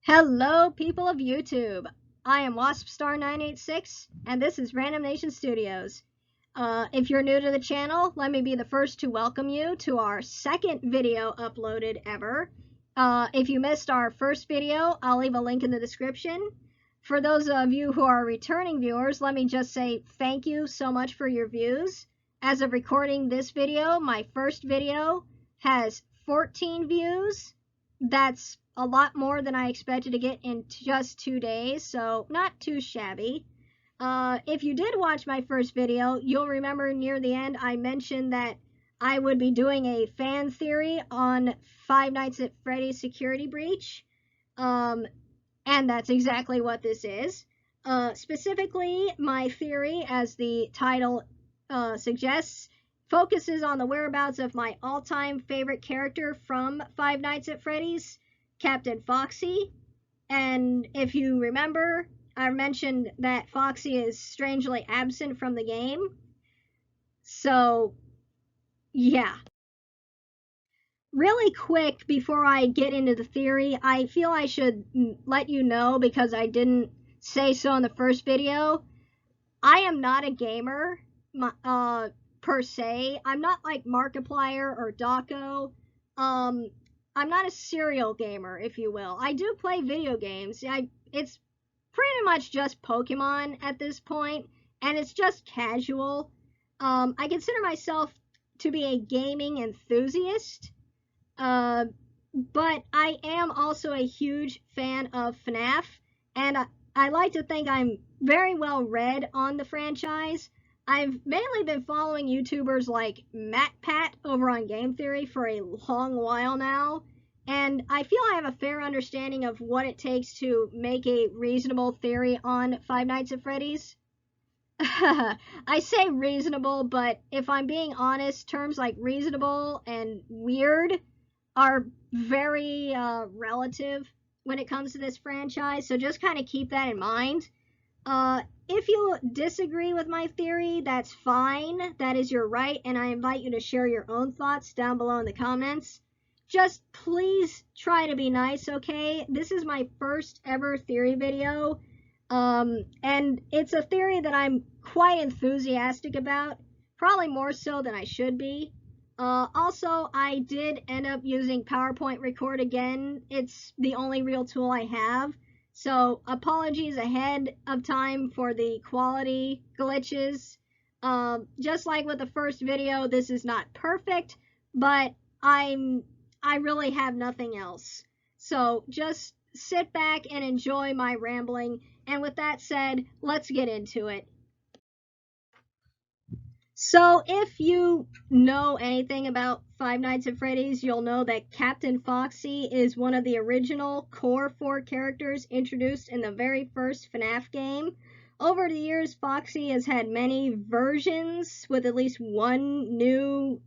Hello, people of YouTube. I am WaspStar986, and this is Random Nation Studios. If you're new to the channel, let me be the first to welcome you to our second video uploaded ever. If you missed our first video, I'll leave a link in the description. For those of you who are returning viewers, let me just say thank you so much for your views. As of recording this video, my first video has 14 views. That's a lot more than I expected to get in just 2 days, so not too shabby. If you did watch my first video, you'll remember near the end I mentioned that I would be doing a fan theory on Five Nights at Freddy's Security Breach, and that's exactly what this is. Specifically, my theory, as the title suggests, focuses on the whereabouts of my all-time favorite character from Five Nights at Freddy's, Captain Foxy. And if you remember, I mentioned that Foxy is strangely absent from the game. So, yeah. Really quick, before I get into the theory, I feel I should let you know, because I didn't say so in the first video, I am not a gamer, per se. I'm not like Markiplier or Dawko. I'm not a serial gamer, if you will. I do play video games. It's pretty much just Pokemon at this point, and it's just casual. I consider myself to be a gaming enthusiast, but I am also a huge fan of FNAF, and I like to think I'm very well read on the franchise. I've mainly been following YouTubers like MatPat over on Game Theory for a long while now, and I feel I have a fair understanding of what it takes to make a reasonable theory on Five Nights at Freddy's. I say reasonable, but if I'm being honest, terms like reasonable and weird are very relative when it comes to this franchise, so just kind of keep that in mind. If you disagree with my theory, that's fine. That is your right, and I invite you to share your own thoughts down below in the comments. Just please try to be nice, okay? This is my first ever theory video, and it's a theory that I'm quite enthusiastic about, probably more so than I should be. Also, I did end up using PowerPoint Record again. It's the only real tool I have. So apologies ahead of time for the quality glitches. Just like with the first video, this is not perfect, but I really have nothing else. So just sit back and enjoy my rambling. And with that said, let's get into it. So if you know anything about Five Nights at Freddy's, you'll know that Captain Foxy is one of the original core 4 characters introduced in the very first FNAF game. Over the years, Foxy has had many versions, with at least one new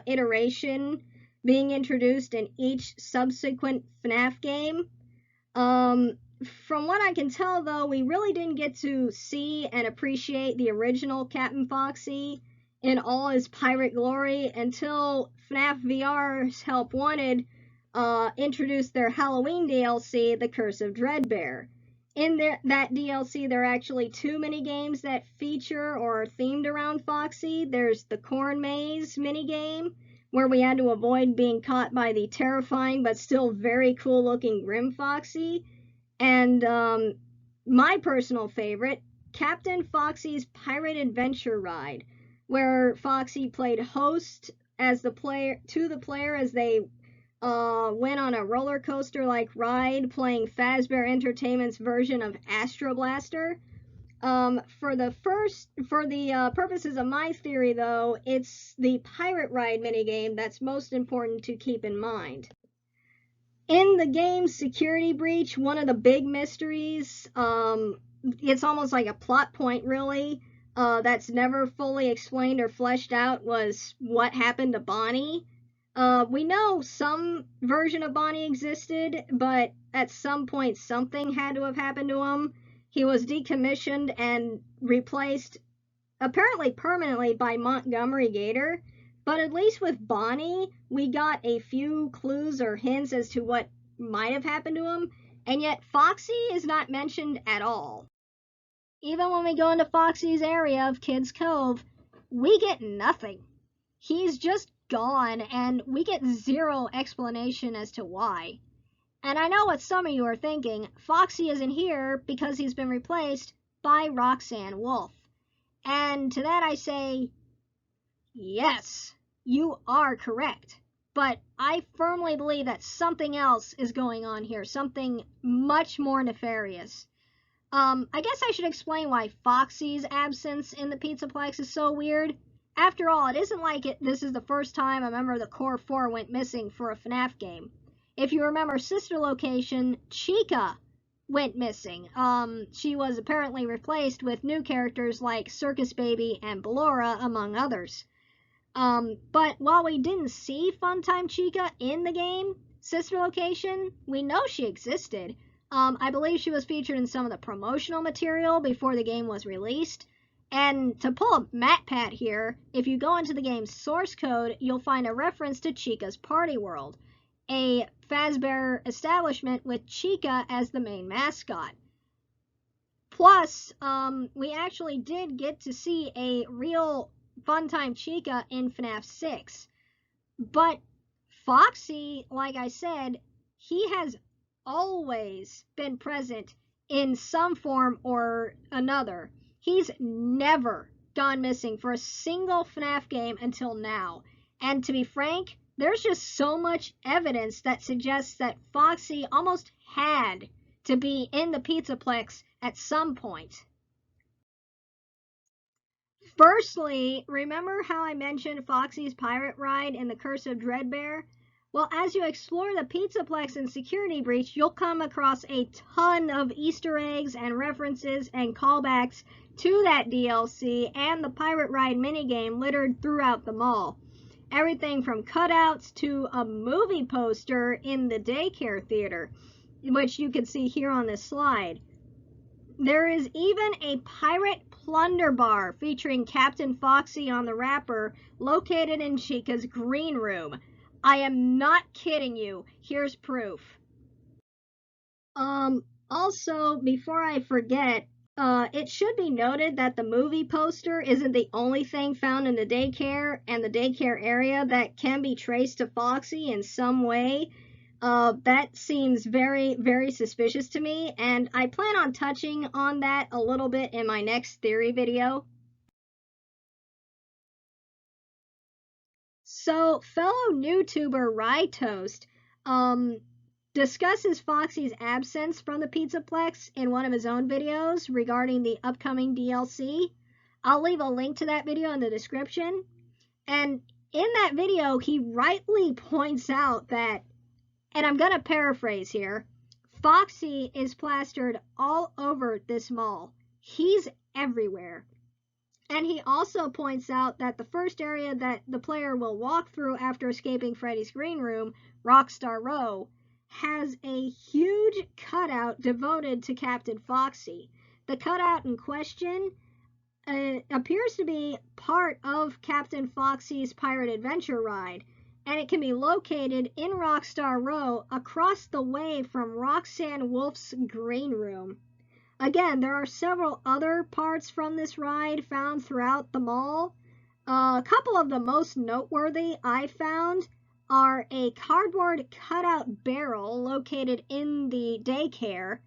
iteration being introduced in each subsequent FNAF game. From what I can tell, though, we really didn't get to see and appreciate the original Captain Foxy in all his pirate glory until FNAF VR's Help Wanted introduced their Halloween DLC, The Curse of Dreadbear. In that DLC, there are actually 2 minigames that feature or are themed around Foxy. There's the Corn Maze minigame, where we had to avoid being caught by the terrifying but still very cool looking Grim Foxy. And my personal favorite, Captain Foxy's Pirate Adventure Ride, where Foxy played host as the player as they went on a roller coaster like ride, playing Fazbear Entertainment's version of Astro Blaster. For the purposes of my theory, though, it's the pirate ride minigame that's most important to keep in mind. In the game's Security Breach, one of the big mysteries, it's almost like a plot point, really, that's never fully explained or fleshed out, was what happened to Bonnie. We know some version of Bonnie existed, but at some point something had to have happened to him. He was decommissioned and replaced, apparently permanently, by Montgomery Gator. But at least with Bonnie, we got a few clues or hints as to what might have happened to him. And yet Foxy is not mentioned at all. Even when we go into Foxy's area of Kids Cove, we get nothing. He's just gone, and we get zero explanation as to why. And I know what some of you are thinking. Foxy isn't here because he's been replaced by Roxanne Wolf. And to that I say, yes, you are correct. But I firmly believe that something else is going on here, something much more nefarious. I guess I should explain why Foxy's absence in the Pizzaplex is so weird. After all, it isn't like this is the first time a member of the Core 4 went missing for a FNAF game. If you remember sister location, Chica went missing. She was apparently replaced with new characters like Circus Baby and Ballora, among others. But while we didn't see Funtime Chica in the game, sister location, we know she existed. I believe she was featured in some of the promotional material before the game was released. And to pull a MatPat here, if you go into the game's source code, you'll find a reference to Chica's Party World, a Fazbear establishment with Chica as the main mascot. Plus, we actually did get to see a real Funtime Chica in FNAF 6. But Foxy, like I said, he has always been present in some form or another. He's never gone missing for a single FNAF game until now. And to be frank, there's just so much evidence that suggests that Foxy almost had to be in the Pizzaplex at some point. Firstly, remember how I mentioned Foxy's pirate ride in The Curse of Dreadbear? Well, as you explore the Pizzaplex and Security Breach, you'll come across a ton of Easter eggs and references and callbacks to that DLC and the pirate ride minigame littered throughout the mall. Everything from cutouts to a movie poster in the daycare theater, which you can see here on this slide. There is even a pirate plunder bar featuring Captain Foxy on the wrapper located in Chica's green room. I am not kidding you. Here's proof. Also, before I forget, it should be noted that the movie poster isn't the only thing found in the daycare and the daycare area that can be traced to Foxy in some way. That seems very, very suspicious to me, and I plan on touching on that a little bit in my next theory video. So, fellow YouTuber Rye Toast discusses Foxy's absence from the Pizzaplex in one of his own videos regarding the upcoming DLC. I'll leave a link to that video in the description. And in that video, he rightly points out that, and I'm going to paraphrase here, Foxy is plastered all over this mall. He's everywhere. And he also points out that the first area that the player will walk through after escaping Freddy's green room, Rockstar Row, has a huge cutout devoted to Captain Foxy. The cutout in question appears to be part of Captain Foxy's Pirate Adventure ride, and it can be located in Rockstar Row across the way from Roxanne Wolf's green room. Again, there are several other parts from this ride found throughout the mall. A couple of the most noteworthy I found are a cardboard cutout barrel located in the daycare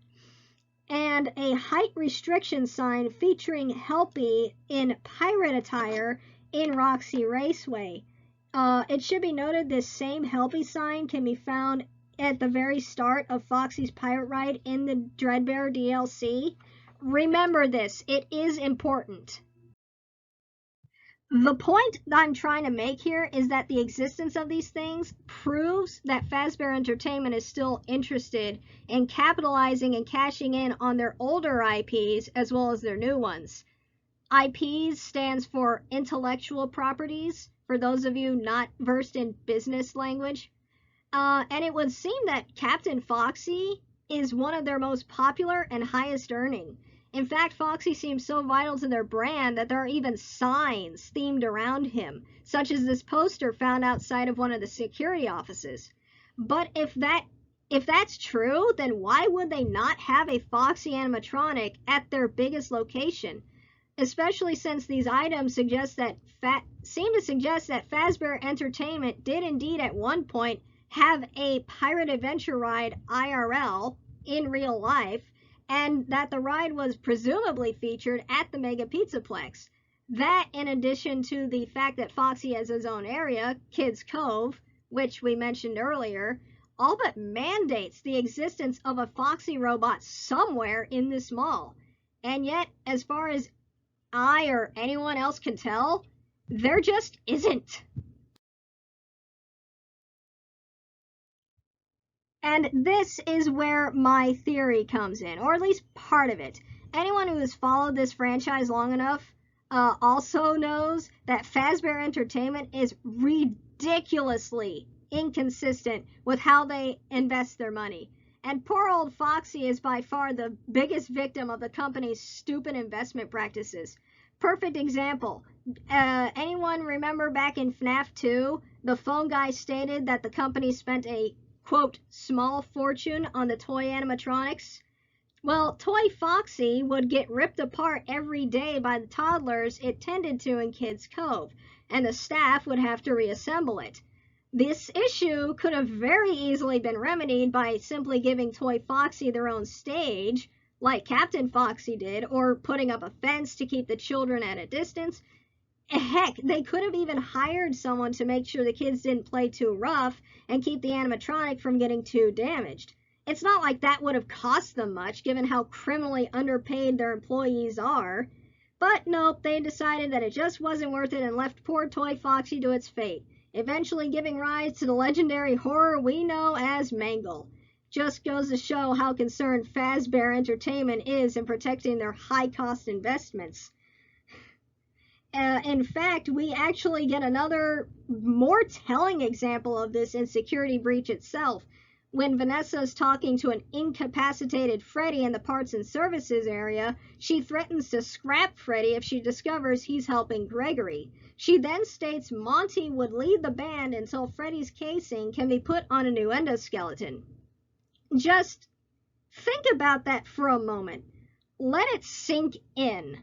and a height restriction sign featuring Helpy in pirate attire in Roxy Raceway. It should be noted this same Helpy sign can be found at the very start of Foxy's pirate ride in the Dreadbear DLC. Remember this, it is important. The point that I'm trying to make here is that the existence of these things proves that Fazbear Entertainment is still interested in capitalizing and cashing in on their older IPs as well as their new ones. IPs stands for intellectual properties, for those of you not versed in business language. And it would seem that Captain Foxy is one of their most popular and highest earning. In fact, Foxy seems so vital to their brand that there are even signs themed around him, such as this poster found outside of one of the security offices. But if that If that's true, then why would they not have a Foxy animatronic at their biggest location? Especially since these items seem to suggest that Fazbear Entertainment did indeed at one point have a pirate adventure ride IRL in real life, and that the ride was presumably featured at the Mega Pizzaplex. That, in addition to the fact that Foxy has his own area, Kids Cove, which we mentioned earlier, all but mandates the existence of a Foxy robot somewhere in this mall. And yet, as far as I or anyone else can tell, there just isn't. And this is where my theory comes in, or at least part of it. Anyone who has followed this franchise long enough also knows that Fazbear Entertainment is ridiculously inconsistent with how they invest their money. And poor old Foxy is by far the biggest victim of the company's stupid investment practices. Perfect example. Anyone remember back in FNAF 2, the phone guy stated that the company spent a, quote, small fortune on the toy animatronics? Well, Toy Foxy would get ripped apart every day by the toddlers it tended to in Kids Cove, and the staff would have to reassemble it. This issue could have very easily been remedied by simply giving Toy Foxy their own stage, like Captain Foxy did, or putting up a fence to keep the children at a distance. Heck, they could have even hired someone to make sure the kids didn't play too rough and keep the animatronic from getting too damaged. It's not like that would have cost them much, given how criminally underpaid their employees are. But nope, they decided that it just wasn't worth it and left poor Toy Foxy to its fate, eventually giving rise to the legendary horror we know as Mangle. Just goes to show how concerned Fazbear Entertainment is in protecting their high-cost investments. In fact, we actually get another more telling example of this in Security Breach itself, when Vanessa's talking to an incapacitated Freddy in the parts and services area. She threatens to scrap Freddy if she discovers he's helping Gregory. She then states Monty would lead the band until Freddy's casing can be put on a new endoskeleton. Just think about that for a moment. Let it sink in.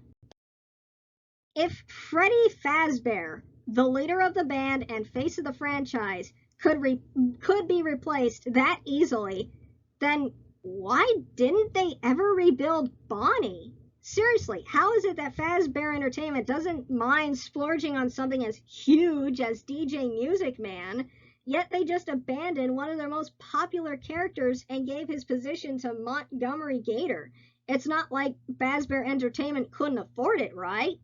If Freddy Fazbear, the leader of the band and face of the franchise, could be replaced that easily, then why didn't they ever rebuild Bonnie? Seriously, how is it that Fazbear Entertainment doesn't mind splurging on something as huge as DJ Music Man, yet they just abandoned one of their most popular characters and gave his position to Montgomery Gator? It's not like Fazbear Entertainment couldn't afford it, right?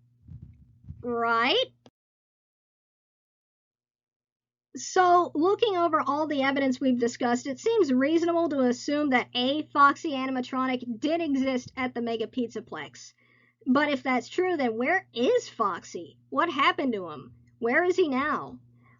Right? So, looking over all the evidence we've discussed, it seems reasonable to assume that a Foxy animatronic did exist at the Mega Pizzaplex. But if that's true, then where is Foxy? What happened to him? Where is he now?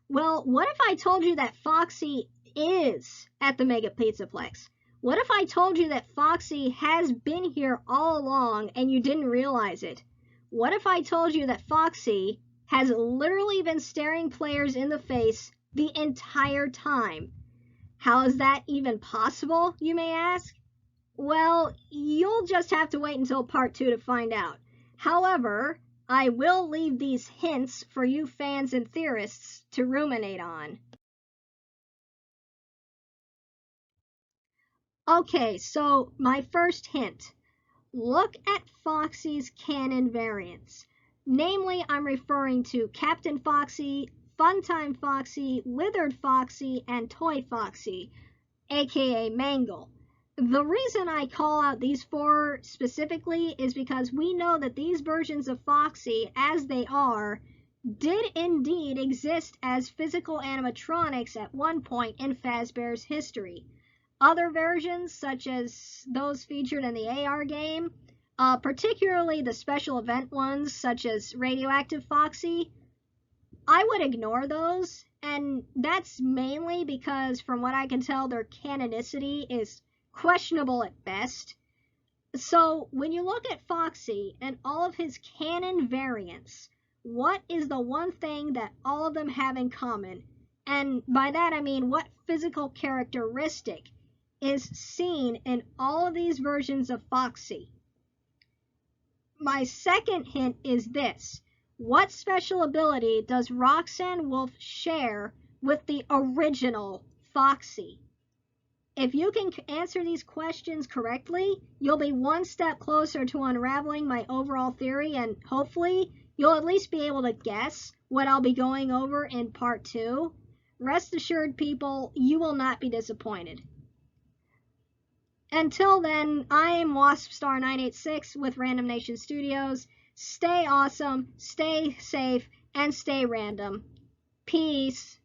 Well, what if I told you that Foxy is at the Mega Pizzaplex? What if I told you that Foxy has been here all along and you didn't realize it? What if I told you that Foxy has literally been staring players in the face the entire time? How is that even possible, you may ask? Well, you'll just have to wait until part 2 to find out. However, I will leave these hints for you fans and theorists to ruminate on. Okay, so my first hint. Look at Foxy's canon variants. Namely, I'm referring to Captain Foxy, Funtime Foxy, Withered Foxy, and Toy Foxy, aka Mangle. The reason I call out these 4 specifically is because we know that these versions of Foxy, as they are, did indeed exist as physical animatronics at one point in Fazbear's history. Other versions, such as those featured in the AR game, particularly the special event ones, such as Radioactive Foxy, I would ignore those, and that's mainly because, from what I can tell, their canonicity is questionable at best. So, when you look at Foxy and all of his canon variants, what is the one thing that all of them have in common? And by that I mean, what physical characteristic is seen in all of these versions of Foxy. My second hint is this. What special ability does Roxanne Wolf share with the original Foxy? If you can answer these questions correctly, you'll be one step closer to unraveling my overall theory, and hopefully you'll at least be able to guess what I'll be going over in part 2. Rest assured, people, you will not be disappointed. Until then, I am WaspStar986 with Random Nation Studios. Stay awesome, stay safe, and stay random. Peace.